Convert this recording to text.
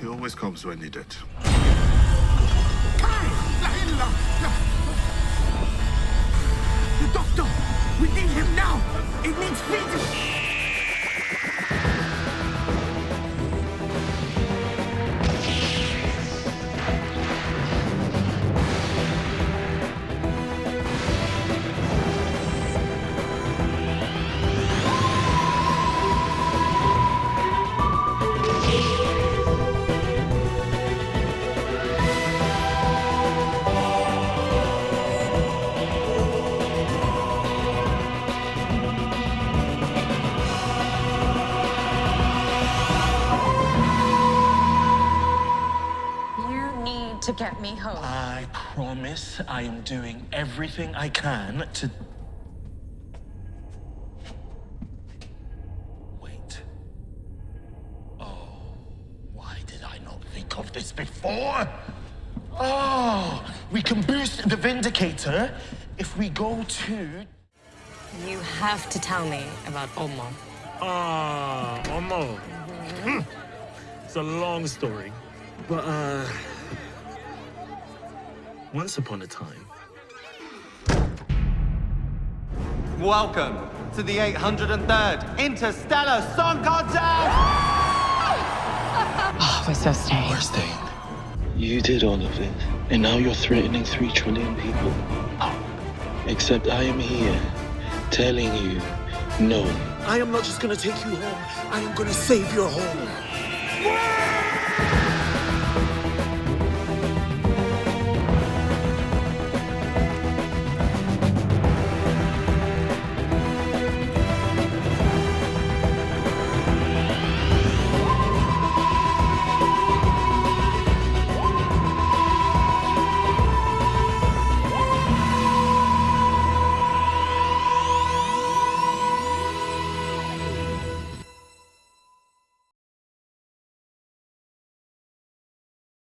He always comes when needed. The doctor! We need him now! It needs feeding! To get me home. I promise I am doing everything I can to... Wait. Oh, why did I not think of this before? Oh, we can boost the Vindicator if we go to... You have to tell me about Omo. Omo. It's a long story. But, once upon a time... Welcome to the 803rd Interstellar Song Contest! Oh, we're so staying. We're staying. You did all of it, and now you're threatening 3 trillion people. Except I am here, telling you, no. I am not just gonna take you home. I am gonna save your home.